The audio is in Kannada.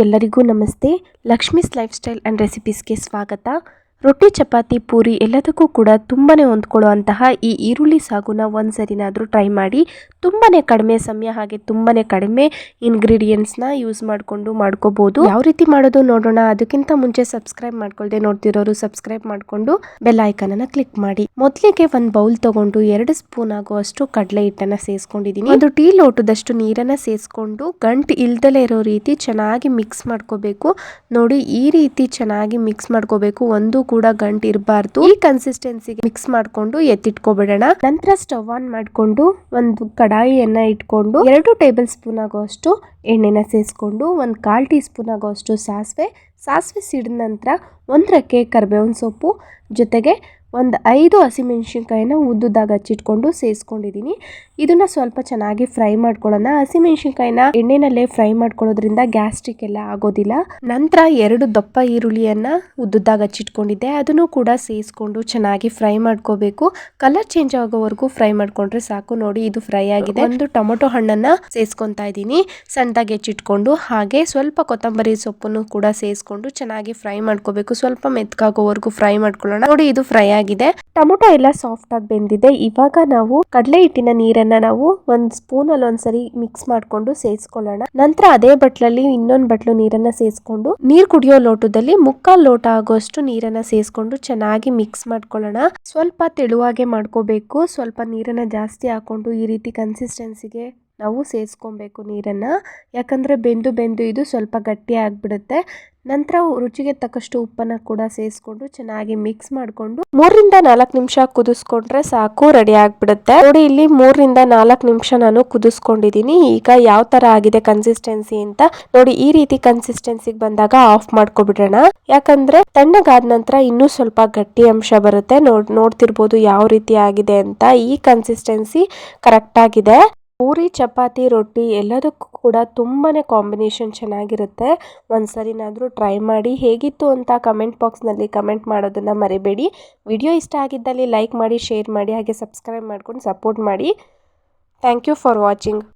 ಎಲ್ಲರಿಗೂ ನಮಸ್ತೆ. ಲಕ್ಷ್ಮೀಸ್ ಲೈಫ್ ಸ್ಟೈಲ್ ಆ್ಯಂಡ್ ರೆಸಿಪೀಸ್ಗೆ ಸ್ವಾಗತ. ರೊಟ್ಟಿ ಚಪಾತಿ ಪೂರಿ ಎಲ್ಲದಕ್ಕೂ ಕೂಡ ತುಂಬಾ ಹೊಂದ್ಕೊಳ್ಳುವಂತಹ ಈ ಈರುಳ್ಳಿ ಸಾಗುನ ಒಂದ್ಸರಿನಾದರೂ ಟ್ರೈ ಮಾಡಿ. ತುಂಬಾ ಕಡಿಮೆ ಸಮಯ ಹಾಗೆ ತುಂಬಾ ಕಡಿಮೆ ಇಂಗ್ರೀಡಿಯೆಂಟ್ಸ್ನ ಯೂಸ್ ಮಾಡಿಕೊಂಡು ಮಾಡ್ಕೋಬೋದು. ಯಾವ ರೀತಿ ಮಾಡೋದು ನೋಡೋಣ. ಅದಕ್ಕಿಂತ ಮುಂಚೆ ಸಬ್ಸ್ಕ್ರೈಬ್ ಮಾಡ್ಕೊಳ್ದೆ ನೋಡ್ತಿರೋರು ಸಬ್ಸ್ಕ್ರೈಬ್ ಮಾಡಿಕೊಂಡು ಬೆಲ್ ಐಕನನ್ನು ಕ್ಲಿಕ್ ಮಾಡಿ. ಮೊದಲಿಗೆ ಒಂದು ಬೌಲ್ ತಗೊಂಡು 2 ಸ್ಪೂನ್ ಆಗುವಷ್ಟು ಕಡಲೆ ಹಿಟ್ಟನ್ನು ಸೇರಿಸ್ಕೊಂಡಿದ್ದೀನಿ. ಒಂದು ಟೀ ಲೋಟದಷ್ಟು ನೀರನ್ನು ಸೇರಿಸ್ಕೊಂಡು ಗಂಟು ಇಲ್ದಲೇ ಇರೋ ರೀತಿ ಚೆನ್ನಾಗಿ ಮಿಕ್ಸ್ ಮಾಡ್ಕೋಬೇಕು. ನೋಡಿ, ಈ ರೀತಿ ಚೆನ್ನಾಗಿ ಮಿಕ್ಸ್ ಮಾಡ್ಕೋಬೇಕು. ಒಂದು ಕೂಡ ಗಂಟು ಇರಬಾರ್ದು. ಈ ಕನ್ಸಿಸ್ಟೆನ್ಸಿಗೆ ಮಿಕ್ಸ್ ಮಾಡ್ಕೊಂಡು ಎತ್ತಿಟ್ಕೊಬಿಡೋಣ. ನಂತರ ಸ್ಟವ್ ಆನ್ ಮಾಡ್ಕೊಂಡು ಒಂದು ಕಡಾಯಿಯನ್ನ ಇಟ್ಕೊಂಡು 2 ಟೇಬಲ್ ಸ್ಪೂನ್ ಆಗುವಷ್ಟು ಎಣ್ಣೆನ ಸೇರಿಸ್ಕೊಂಡು 1/4 ಟೀ ಸ್ಪೂನ್ ಆಗುವಷ್ಟು ಸಾಸಿವೆ ಸಿಡಿದ ನಂತರ 1 ರೆಕ್ಕೆ ಕರಿಬೇವಿನ ಸೊಪ್ಪು ಜೊತೆಗೆ 5 ಹಸಿಮೆಣಸಿನ್ಕಾಯಿನ ಉದ್ದುದಾಗಿ ಹಚ್ಚಿಟ್ಕೊಂಡು ಸೇರಿಸ್ಕೊಂಡಿದ್ದೀನಿ. ಇದನ್ನ ಸ್ವಲ್ಪ ಚೆನ್ನಾಗಿ ಫ್ರೈ ಮಾಡ್ಕೊಳ್ಳೋಣ. ಹಸಿಮೆಣಸಿನ್ಕಾಯಿನ ಎಣ್ಣೆನಲ್ಲೇ ಫ್ರೈ ಮಾಡ್ಕೊಳ್ಳೋದ್ರಿಂದ ಗ್ಯಾಸ್ಟ್ರಿಕ್ ಎಲ್ಲ ಆಗೋದಿಲ್ಲ. ನಂತರ 2 ದಪ್ಪ ಈರುಳ್ಳಿಯನ್ನ ಉದ್ದುದಾಗಿ ಹಚ್ಚಿಟ್ಕೊಂಡಿದ್ದೆ, ಅದನ್ನು ಕೂಡ ಸೇರಿಸ್ಕೊಂಡು ಚೆನ್ನಾಗಿ ಫ್ರೈ ಮಾಡ್ಕೋಬೇಕು. ಕಲರ್ ಚೇಂಜ್ ಆಗೋವರೆಗೂ ಫ್ರೈ ಮಾಡ್ಕೊಂಡ್ರೆ ಸಾಕು. ನೋಡಿ, ಇದು ಫ್ರೈ ಆಗಿದೆ. 1 ಟೊಮೊಟೊ ಹಣ್ಣನ್ನ ಸೇರಿಸ್ಕೊಂತಾ ಇದ್ದೀನಿ ಸಣ್ಣದಾಗಿ ಹೆಚ್ಚಿಟ್ಕೊಂಡು. ಹಾಗೆ ಸ್ವಲ್ಪ ಕೊತ್ತಂಬರಿ ಸೊಪ್ಪನ್ನು ಕೂಡ ಸೇರಿಸ್ಕೊಂಡು ಚೆನ್ನಾಗಿ ಫ್ರೈ ಮಾಡ್ಕೋಬೇಕು. ಸ್ವಲ್ಪ ಮೆತ್ತಗಾಗೋವರೆಗೂ ಫ್ರೈ ಮಾಡ್ಕೊಳ್ಳೋಣ. ನೋಡಿ, ಇದು ಫ್ರೈ ಆಗಿದೆ. ಟೊಮೊಟೊ ಎಲ್ಲ ಸಾಫ್ಟ್ ಆಗಿ ಬೆಂದಿದೆ. ಇವಾಗ ನಾವು ಕಡಲೆ ಹಿಟ್ಟಿನ ನೀರನ್ನ ನಾವು 1 ಸ್ಪೂನ್ ಅಲ್ಲಿ ಒಂದ್ಸರಿ ಮಿಕ್ಸ್ ಮಾಡ್ಕೊಂಡು ಸೇರಿಸ್ಕೊಳ್ಳೋಣ. ನಂತರ ಅದೇ ಬಟ್ಲಲ್ಲಿ ಇನ್ನೊಂದು ಬಟ್ಲು ನೀರನ್ನ ಸೇರಿಸ್ಕೊಂಡು ನೀರ್ ಕುಡಿಯೋ ಲೋಟದಲ್ಲಿ 1/4 ಲೋಟ ಆಗುವಷ್ಟು ನೀರನ್ನ ಸೇರಿಸ್ಕೊಂಡು ಚೆನ್ನಾಗಿ ಮಿಕ್ಸ್ ಮಾಡ್ಕೊಳ್ಳೋಣ. ಸ್ವಲ್ಪ ತೆಳುವಾಗೆ ಮಾಡ್ಕೋಬೇಕು. ಸ್ವಲ್ಪ ನೀರನ್ನ ಜಾಸ್ತಿ ಹಾಕೊಂಡು ಈ ರೀತಿ ಕನ್ಸಿಸ್ಟೆನ್ಸಿಗೆ ನಾವು ಸೇರಿಸ್ಕೊಬೇಕು ನೀರನ್ನ. ಯಾಕಂದ್ರೆ ಬೆಂದು ಇದು ಸ್ವಲ್ಪ ಗಟ್ಟಿ ಆಗ್ಬಿಡುತ್ತೆ. ನಂತರ ರುಚಿಗೆ ತಕ್ಕಷ್ಟು ಉಪ್ಪನ್ನ ಕೂಡ ಸೇರಿಸ್ಕೊಂಡು ಚೆನ್ನಾಗಿ ಮಿಕ್ಸ್ ಮಾಡ್ಕೊಂಡು 3 ರಿಂದ 4 ನಿಮಿಷ ಕುದಿಸ್ಕೊಂಡ್ರೆ ಸಾಕು, ರೆಡಿ ಆಗ್ಬಿಡುತ್ತೆ. ನೋಡಿ, ಇಲ್ಲಿ 3 ರಿಂದ 4 ನಿಮಿಷ ನಾನು ಕುದಿಸ್ಕೊಂಡಿದ್ದೀನಿ. ಈಗ ಯಾವ ತರ ಆಗಿದೆ ಕನ್ಸಿಸ್ಟೆನ್ಸಿ ಅಂತ ನೋಡಿ. ಈ ರೀತಿ ಕನ್ಸಿಸ್ಟೆನ್ಸಿಗೆ ಬಂದಾಗ ಆಫ್ ಮಾಡ್ಕೊಬಿಡೋಣ. ಯಾಕಂದ್ರೆ ತಣ್ಣಗಾದ ನಂತರ ಇನ್ನೂ ಸ್ವಲ್ಪ ಗಟ್ಟಿ ಅಂಶ ಬರುತ್ತೆ. ನೋಡ್ತಿರ್ಬೋದು ಯಾವ ರೀತಿ ಆಗಿದೆ ಅಂತ. ಈ ಕನ್ಸಿಸ್ಟೆನ್ಸಿ ಕರೆಕ್ಟ್ ಆಗಿದೆ. ಪೂರಿ ಚಪಾತಿ ರೊಟ್ಟಿ ಎಲ್ಲದಕ್ಕೂ ಕೂಡ ತುಂಬಾನೇ ಕಾಂಬಿನೇಷನ್ ಚೆನ್ನಾಗಿರುತ್ತೆ. ಒಂದ್ಸರಿನಾದರೂ ಟ್ರೈ ಮಾಡಿ. ಹೇಗಿತ್ತು ಅಂತ ಕಮೆಂಟ್ ಬಾಕ್ಸ್ನಲ್ಲಿ ಕಮೆಂಟ್ ಮಾಡೋದನ್ನ ಮರಿಬೇಡಿ. ವಿಡಿಯೋ ಇಷ್ಟ ಆಗಿದ್ದಲ್ಲಿ ಲೈಕ್ ಮಾಡಿ, ಶೇರ್ ಮಾಡಿ, ಹಾಗೆ ಸಬ್ಸ್ಕ್ರೈಬ್ ಮಾಡ್ಕೊಂಡು ಸಪೋರ್ಟ್ ಮಾಡಿ. Thank you for watching.